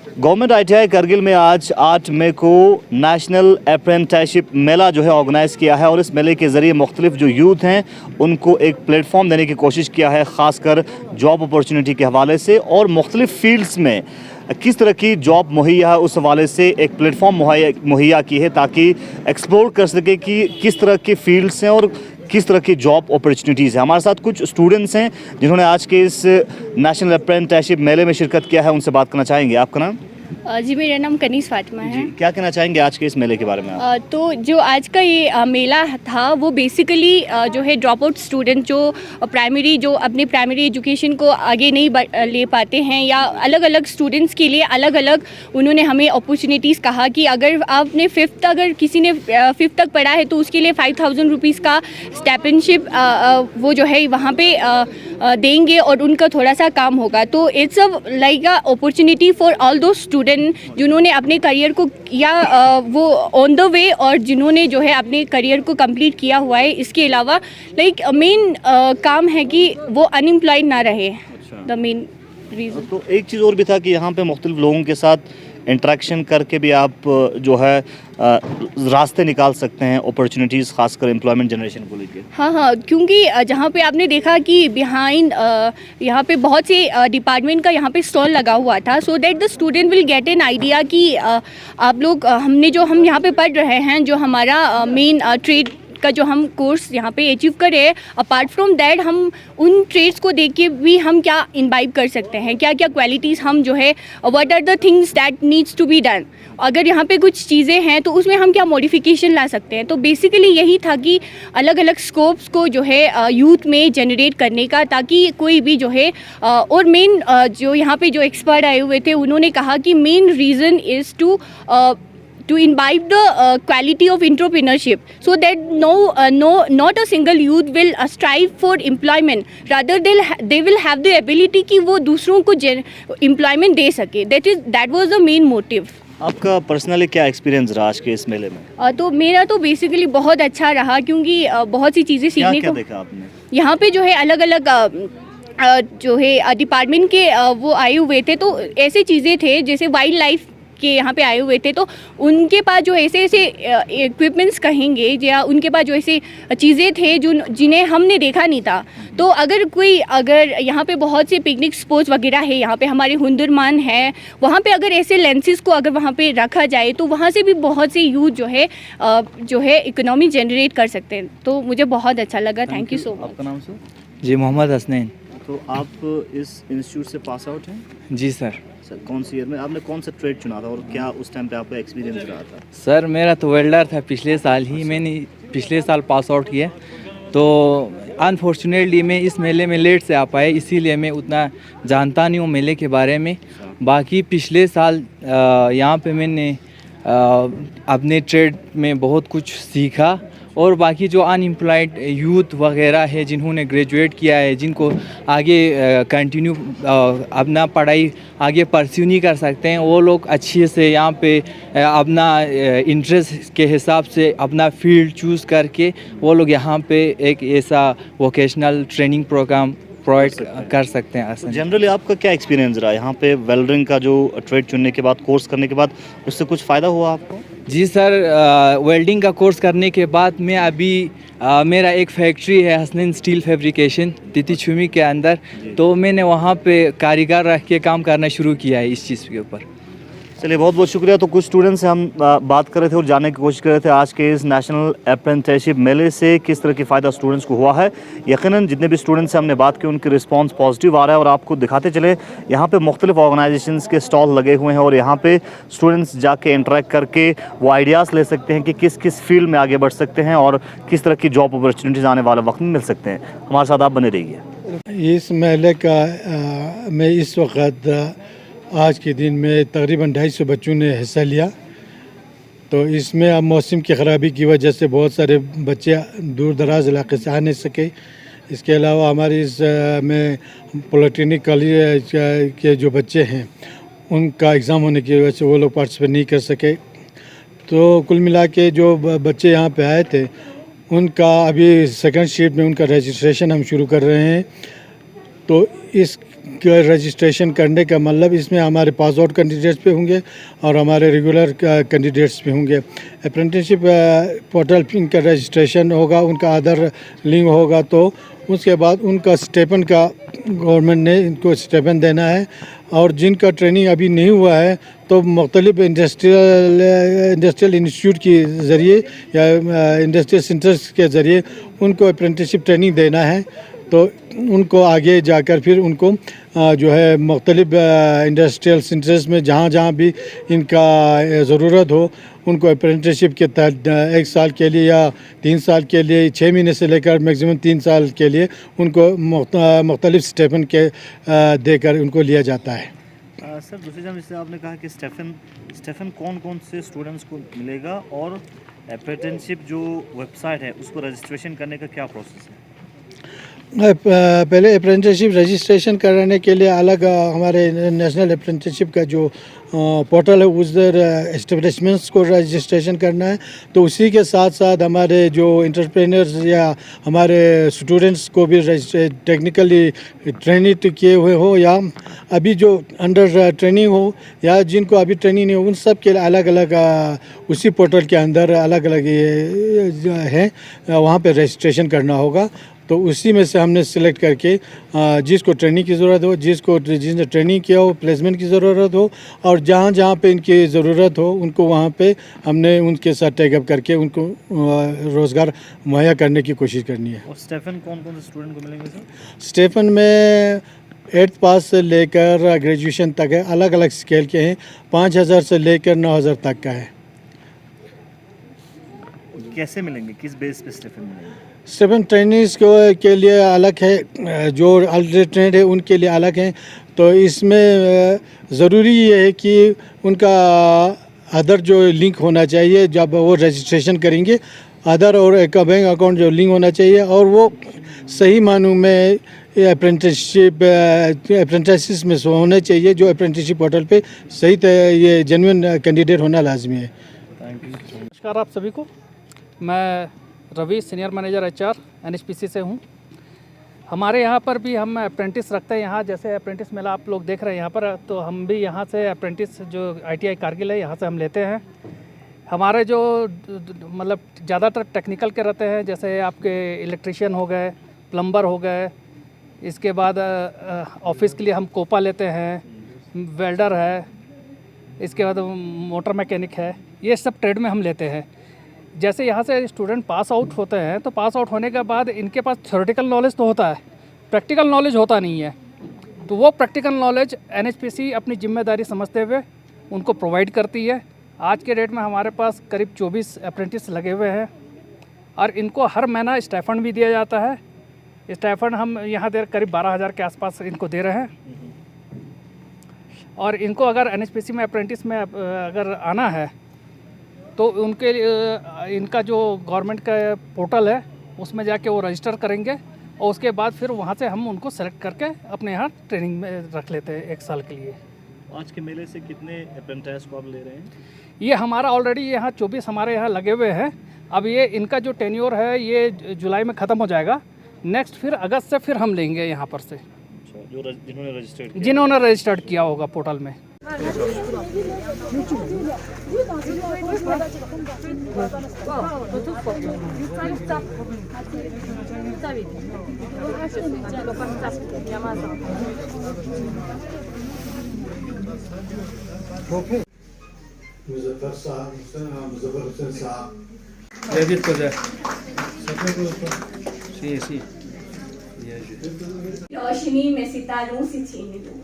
Government ITI Kargil में आज 8 मई को नेशनल अप्रेंटिसशिप मेला जो है ऑर्गेनाइज़ किया है और इस मेले के ज़रिए मुख्तलिफ जो यूथ हैं उनको एक प्लेटफॉर्म देने की कोशिश किया है, ख़ासकर जॉब अपॉर्चुनिटी के हवाले से और मुख्तलिफ फील्ड्स में किस तरह की जॉब मुहैया है उस हवाले से एक प्लेटफॉर्म मुहैया की है ताकि एक्सप्लोर कर सके कि किस तरह के फील्ड्स हैं और किस तरह की जॉब अपॉर्चुनिटीज़ हैं। हमारे साथ कुछ स्टूडेंट्स हैं जिन्होंने आज के इस नेशनल अप्रेंटिसशिप मेले में शिरकत किया है, उनसे बात करना चाहेंगे। आपका नाम? जी, मेरा नाम कनीज़ फातिमा है। क्या कहना चाहेंगे आज के इस मेले के बारे में आप? तो जो आज का ये मेला था वो बेसिकली जो है ड्रॉप आउट स्टूडेंट जो प्राइमरी जो अपने प्राइमरी एजुकेशन को आगे नहीं ले पाते हैं या अलग अलग स्टूडेंट्स के लिए अलग अलग उन्होंने हमें अपॉर्चुनिटीज़ कहा कि अगर आपने अगर किसी ने 5th तक पढ़ा है तो उसके लिए 5000 रुपीज़ का स्टाइपेंडशिप वो जो है वहाँ पे देंगे और उनका थोड़ा सा काम होगा। तो it's a like a opportunity for all दो स्टूडेंट जिन्होंने अपने करियर को या वो ऑन द वे और जिन्होंने जो है अपने करियर को कंप्लीट किया हुआ है। इसके अलावा लाइक मेन काम है कि वो अनएम्प्लॉयड ना रहे, द मेन रीज़न। तो एक चीज़ और भी था कि यहाँ पे मुख्तलिफ लोगों के साथ इंटरेक्शन करके भी आप जो है रास्ते निकाल सकते हैं अपॉर्चुनिटीज़, खासकर एम्प्लॉयमेंट जनरेशन को लेकर। हाँ, क्योंकि जहाँ पे आपने देखा कि बिहाइंड यहाँ पे बहुत से डिपार्टमेंट का यहाँ पे स्टॉल लगा हुआ था, so that the student will get an idea कि आप लोग हम यहाँ पे पढ़ रहे हैं जो हमारा मेन ट्रेड का जो हम कोर्स यहाँ पे अचीव करे, अपार्ट फ्रॉम दैट हम उन ट्रेड्स को देख के भी हम क्या इम्बाइब कर सकते हैं, क्या क्या क्वालिटीज़ हम जो है what are the things that needs to be done. अगर यहाँ पे कुछ चीज़ें हैं तो उसमें हम क्या मॉडिफिकेशन ला सकते हैं। तो बेसिकली यही था कि अलग अलग स्कोप्स को जो है यूथ में जनरेट करने का, ताकि कोई भी जो है और मेन जो यहाँ पे जो एक्सपर्ट आए हुए थे उन्होंने कहा कि main reason is to imbibe the quality of entrepreneurship so that not a single youth will strive for employment, rather they will have the ability कि वो दूसरों को employment दे सके। that was the main motive। आपका personally क्या experience रहा आज के इस मेले में? तो मेरा तो बेसिकली बहुत अच्छा रहा, क्योंकि बहुत सी चीज़ें सीखने को देखा आपने यहाँ पे जो है अलग अलग जो है डिपार्टमेंट के वो आए हुए थे। तो ऐसे चीज़ें थे जैसे वाइल्ड लाइफ के यहाँ पे आए हुए थे, तो उनके पास जो ऐसे इक्विपमेंट्स कहेंगे या उनके पास जो ऐसे चीज़ें थे जो जिन्हें हमने देखा नहीं था। तो अगर यहाँ पे बहुत से पिकनिक स्पॉट्स वगैरह है, यहाँ पे हमारे हुंदरमान है, वहाँ पे अगर ऐसे लेंसेज को अगर वहाँ पे रखा जाए तो वहाँ से भी बहुत से यूथ जो है इकोनॉमी जनरेट कर सकते हैं। तो मुझे बहुत अच्छा लगा। Thank you so much. आपका नाम सर? जी, मोहम्मद हसनैन। तो आप इस इंस्टीट्यूट से पास आउट हैं? जी सर। कौन सी ईयर में आपने कौन सा ट्रेड चुना था और क्या उस टाइम पे आपका एक्सपीरियंस रहा था? सर मेरा तो वेल्डर था, पिछले साल ही मैंने पिछले साल पास आउट किया। तो अनफॉर्चुनेटली मैं इस मेले में लेट से आ पाया, इसीलिए मैं उतना जानता नहीं हूँ मेले के बारे में। बाकी पिछले साल यहाँ पे मैंने अपने ट्रेड में बहुत कुछ सीखा। और बाकी जो अनएम्प्लॉयड यूथ वगैरह है जिन्होंने ग्रेजुएट किया है, जिनको आगे कंटिन्यू अपना पढ़ाई आगे परस्यू नहीं कर सकते हैं, वो लोग अच्छे से यहाँ पे अपना इंटरेस्ट के हिसाब से अपना फील्ड चूज़ करके वो लोग यहाँ पे एक ऐसा वोकेशनल ट्रेनिंग प्रोग्राम प्रोवाइड कर सकते हैं। तो जनरली आपका क्या एक्सपीरियंस रहा यहाँ पे वेल्डरिंग का जो ट्रेड चुनने के बाद, कोर्स करने के बाद, उससे कुछ फ़ायदा हुआ आपको? जी सर, वेल्डिंग का कोर्स करने के बाद मैं अभी मेरा एक फैक्ट्री है हसनैन स्टील फैब्रिकेशन तितीछुमी के अंदर, तो मैंने वहाँ पे कारीगर रख के काम करना शुरू किया है इस चीज़ के ऊपर। चलिए, बहुत बहुत शुक्रिया। तो कुछ स्टूडेंट्स से हम बात कर रहे थे और जानने की कोशिश कर रहे थे आज के इस नेशनल अप्रेंटिसशिप मेले से किस तरह की फ़ायदा स्टूडेंट्स को हुआ है। यकीनन जितने भी स्टूडेंट्स से हमने बात की उनकी रिस्पांस पॉजिटिव आ रहा है और आपको दिखाते चले यहाँ पे मुख्तलिफ ऑर्गेनाइजेशंस के स्टॉल लगे हुए हैं और यहाँ पे स्टूडेंट्स जाके इंटरेक्ट करके वो आइडियाज़ ले सकते हैं कि किस किस फील्ड में आगे बढ़ सकते हैं और किस तरह की जॉब अपॉर्चुनिटीज़ आने वाले वक्त में मिल सकते हैं। हमारे साथ आप बने रहिए। इस मेले का मैं इस वक्त आज के दिन में तकरीबन 250 बच्चों ने हिस्सा लिया। तो इसमें अब मौसम की ख़राबी की वजह से बहुत सारे बच्चे दूर दराज इलाके से आ नहीं सके। इसके अलावा हमारे इस में पॉलिटेक्निक कॉलेज के जो बच्चे हैं उनका एग्ज़ाम होने की वजह से वो लोग पार्टिसिपेट नहीं कर सके। तो कुल मिला के जो बच्चे यहाँ पे आए थे उनका अभी सेकंड शिफ्ट में उनका रजिस्ट्रेशन हम शुरू कर रहे हैं। तो इस का रजिस्ट्रेशन करने का मतलब इसमें हमारे पास आउट कैंडिडेट्स पे होंगे और हमारे रेगुलर कैंडिडेट्स पे होंगे। अप्रेंटिसशिप पोर्टल इनका रजिस्ट्रेशन होगा, उनका आधार लिंक होगा, तो उसके बाद उनका स्टेपन का गवर्नमेंट ने इनको स्टेपन देना है। और जिनका ट्रेनिंग अभी नहीं हुआ है तो मुख्तलिफ इंडस्ट्रियल इंस्टीट्यूट के ज़रिए या इंडस्ट्रियल सेंटर्स के ज़रिए उनको अप्रेंटिसशिप ट्रेनिंग देना है। तो उनको आगे जाकर फिर उनको जो है मुख्तलिफ इंडस्ट्रियल सेंटर्स में जहाँ जहाँ भी इनका ज़रूरत हो उनको अप्रेंटिसशिप के तहत 1 साल के लिए या 3 साल के लिए, 6 महीने से लेकर मैक्सिमम 3 साल के लिए उनको मुख्तलिफ स्टेपन के देकर उनको लिया जाता है। सर दूसरी जब जैसे आपने कहा कि स्टेफन कौन कौन से स्टूडेंट्स को मिलेगा और अप्रेंटिसशिप जो वेबसाइट है उसको रजिस्ट्रेशन करने का क्या प्रोसेस है? पहले अप्रेंटिसशिप रजिस्ट्रेशन कराने के लिए अलग हमारे नेशनल अप्रेंटिसशिप का जो पोर्टल है उधर एस्टेब्लिशमेंट्स को रजिस्ट्रेशन करना है। तो उसी के साथ साथ हमारे जो एंटरप्रेन्योर्स या हमारे स्टूडेंट्स को भी टेक्निकली ट्रेनिंग किए हुए हो या अभी जो अंडर ट्रेनिंग हो या जिनको अभी ट्रेनिंग नहीं हो, उन सब के लिए अलग अलग उसी पोर्टल के अंदर अलग अलग ये हैं, वहाँ पे रजिस्ट्रेशन करना होगा। तो उसी में से हमने सिलेक्ट करके जिसको ट्रेनिंग की ज़रूरत हो, जिसने ट्रेनिंग किया हो, प्लेसमेंट की ज़रूरत हो और जहाँ जहाँ पे इनकी ज़रूरत हो उनको वहाँ पे हमने उनके साथ टैगअप करके उनको रोज़गार मुहैया करने की कोशिश करनी है। और स्टेफन कौन कौन से स्टूडेंट को मिलेंगे सर? स्टेफन में 8th पास से लेकर ग्रेजुएशन तक है, अलग अलग स्केल के हैं, 5,000 से लेकर 9,000 तक का है। कैसे मिलेंगे, किस बेस पे स्टेफन मिलेंगे? स्टेफन ट्रेनिंग्स के लिए अलग है, जो ऑलरेडी ट्रेंड है उनके लिए अलग है। तो इसमें ज़रूरी ये है कि उनका आधार जो लिंक होना चाहिए, जब वो रजिस्ट्रेशन करेंगे आधार और एक बैंक अकाउंट जो लिंक होना चाहिए और वो सही मानों में अप्रेंटिस में होने चाहिए, जो अप्रेंटिसशिप पोर्टल पे सही ये जेन्युइन कैंडिडेट होना लाजमी है। नमस्कार आप सभी को, मैं Ravi senior manager HR NHPC से हूँ। हमारे यहाँ पर भी हम अप्रेंटिस रखते हैं। यहाँ जैसे अप्रेंटिस मेला आप लोग देख रहे हैं यहाँ पर, तो हम भी यहाँ से अप्रेंटिस जो ITI कारगिल है यहाँ से हम लेते हैं। हमारे जो मतलब ज़्यादातर टेक्निकल के रहते हैं, जैसे आपके इलेक्ट्रीशियन हो गए, प्लम्बर हो गए, इसके बाद ऑफिस के लिए हम कोपा लेते हैं, वेल्डर है, इसके बाद मोटर मैकेनिक है, ये सब ट्रेड में हम लेते हैं। जैसे यहाँ से स्टूडेंट पास आउट होते हैं तो पास आउट होने के बाद इनके पास थ्योरेटिकल नॉलेज तो होता है, प्रैक्टिकल नॉलेज होता नहीं है। तो वो प्रैक्टिकल नॉलेज NHPC अपनी जिम्मेदारी समझते हुए उनको प्रोवाइड करती है। आज के डेट में हमारे पास करीब 24 अप्रेंटिस लगे हुए हैं और इनको हर महीना स्टाइफंड भी दिया जाता है। स्टाइफंड हम यहाँ दे करीब 12,000 के आसपास इनको दे रहे हैं। और इनको अगर NHPC में अप्रेंटिस में अगर आना है तो उनके इनका जो गवर्नमेंट का पोर्टल है उसमें जाके वो रजिस्टर करेंगे और उसके बाद फिर वहाँ से हम उनको सेलेक्ट करके अपने यहाँ ट्रेनिंग में रख लेते हैं 1 साल के लिए। आज के मेले से कितने अप्रेंटिस को आप ले रहे हैं? ये हमारा ऑलरेडी यहाँ 24 हमारे यहाँ लगे हुए हैं। अब ये इनका जो टेन्योर है ये जुलाई में ख़त्म हो जाएगा। नेक्स्ट फिर अगस्त से फिर हम लेंगे यहाँ पर से, जिन्होंने रजिस्टर्ड किया होगा पोर्टल में। मुज़फ़्फ़र साहब, रोशनी में सितारों से छीन लूं,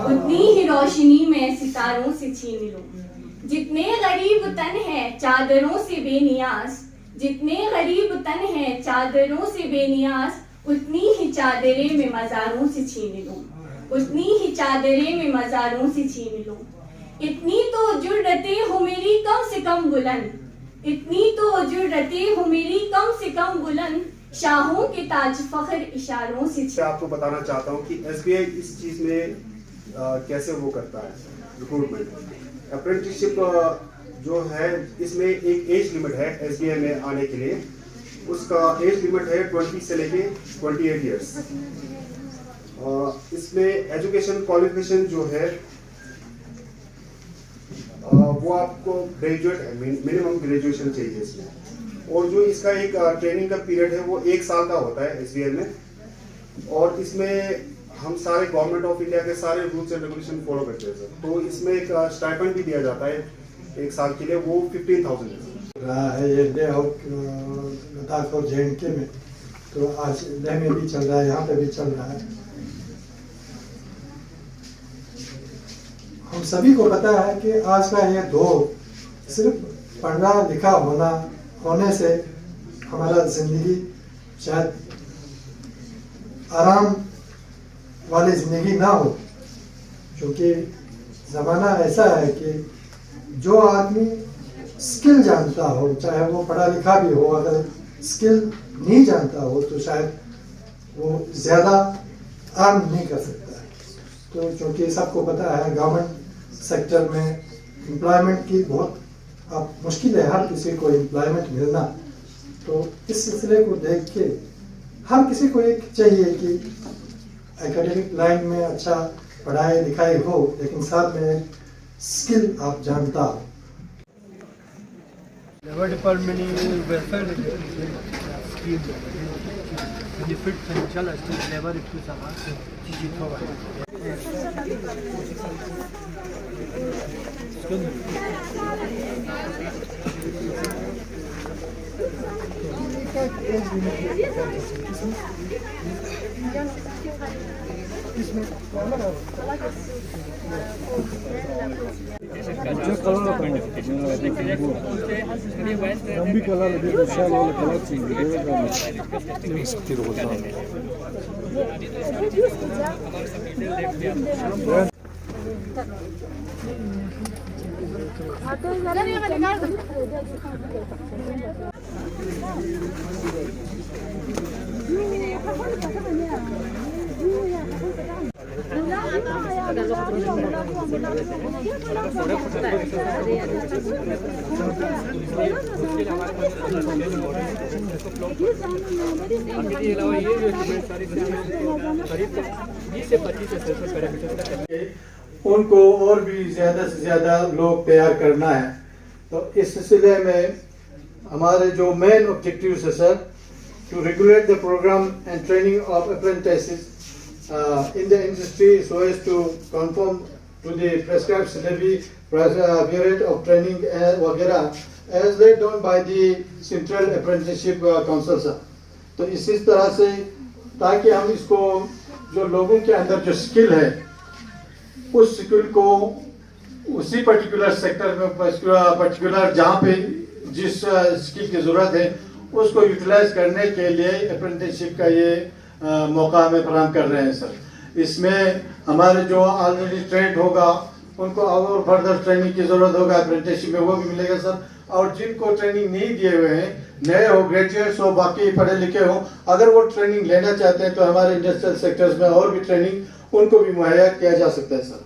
उतनी ही रोशनी में सितारों से छीन लूं। जितने गरीब तन है चादरों से बेनियाज, जितने गरीब तन है चादरों से बेनियाज, उतनी ही चादरें में मज़ारों से छीन लूं, उतनी ही चादरें में मज़ारों से छीन लूं। इतनी तो जुर्रतें हो मेरी कम से कम बुलंद, इतनी तो जुर्रतें हो मेरी कम से कम बुलंद, शाहों के ताज फख्र इशारों से। आपको बताना चाहता हूँ कि SBI इस चीज़ में कैसे वो करता है रिक्रूटमेंट। अप्रेंटिसशिप जो है इसमें एक एज लिमिट है SBI में आने के लिए, उसका एज लिमिट है 20 से लेके 28 ईयर्स। इसमें एजुकेशन क्वालिफिकेशन जो है वो आपको ग्रेजुएट है, मिनिमम ग्रेजुएशन चाहिए इसमें। और जो इसका एक ट्रेनिंग का पीरियड है वो 1 साल का होता है SBI में। और इसमें हम सारे गवर्नमेंट ऑफ इंडिया के सारे रूल्स एंड रेगुलेशन फॉलो करते हैं सर। तो इसमें एक स्टाइपेंड भी दिया जाता है 1 साल के लिए, वो 15,000 है। रहा है ये डे आउट लद्दाख और JNK में, तो आज लेह में भी चल रहा है, यहाँ पे भी चल रहा है। हम सभी को पता है कि आज का ये दौर सिर्फ पढ़ना लिखा होने से हमारा जिंदगी शायद आराम वाली जिंदगी ना हो, क्योंकि ज़माना ऐसा है कि जो आदमी स्किल जानता हो, चाहे वो पढ़ा लिखा भी हो, अगर स्किल नहीं जानता हो तो शायद वो ज़्यादा अर्न नहीं कर सकता है। तो क्योंकि सबको पता है गवर्नमेंट सेक्टर में एम्प्लॉयमेंट की बहुत अब मुश्किल है, हर किसी को एम्प्लॉयमेंट मिलना। तो इस सिलसिले को देख के हर किसी को एक चाहिए कि एकेडमिक लाइन में अच्छा पढ़ाई लिखाई हो, लेकिन साथ में स्किल आप जानता हो। Labour department welfare scheme benefit financial assistance labour लंबी कला लगी, विशाल वाला कला चाहिए। उनको और भी ज़्यादा से ज़्यादा लोग तैयार करना है। तो इस सिलसिले में हमारे जो मेन ऑब्जेक्टिव्स है sir, to regulate the program and training of apprentices in the industry so as to conform to the prescribed syllabi, period of training वगैरह as laid down by the Central Apprenticeship Council sir। तो इसी तरह से ताकि हम इसको जो लोगों के अंदर जो स्किल है उस स्किल को उसी पर्टिकुलर सेक्टर में पर्टिकुलर जहाँ पे जिस स्किल की ज़रूरत है उसको यूटिलाइज करने के लिए अप्रेंटिसशिप का ये मौका हमें फराहम कर रहे हैं सर। इसमें हमारे जो ऑलरेडी ट्रेंड होगा उनको और फर्दर ट्रेनिंग की ज़रूरत होगा अप्रेंटिसशिप में, वो भी मिलेगा सर। और जिनको ट्रेनिंग नहीं दिए हुए हैं, नए हो, ग्रेजुएट्स हो, बाकी पढ़े लिखे हो, अगर वो ट्रेनिंग लेना चाहते हैं तो हमारे इंडस्ट्रियल सेक्टर्स में और भी ट्रेनिंग उनको भी मुहैया किया जा सकता है सर।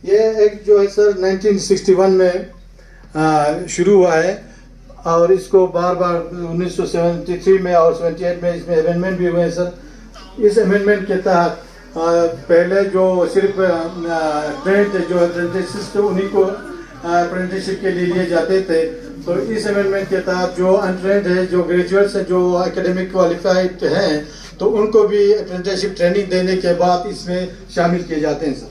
ये एक जो है सर 1961 में शुरू हुआ है और इसको बार बार 1973 में और 78 में इसमें अमेंडमेंट भी हुए हैं सर। इस अमेंडमेंट के तहत पहले जो सिर्फ ट्रेंड जो अप्रेंटिस थे उन्हीं को अप्रेंटिसशिप के लिए जाते थे। तो इस अमेंडमेंट के तहत जो अनट्रेंड है, जो ग्रेजुएट्स हैं, जो एकेडमिक क्वालिफाइड हैं, तो उनको भी अप्रेंटिसशिप ट्रेनिंग देने के बाद इसमें शामिल किए जाते हैं सर।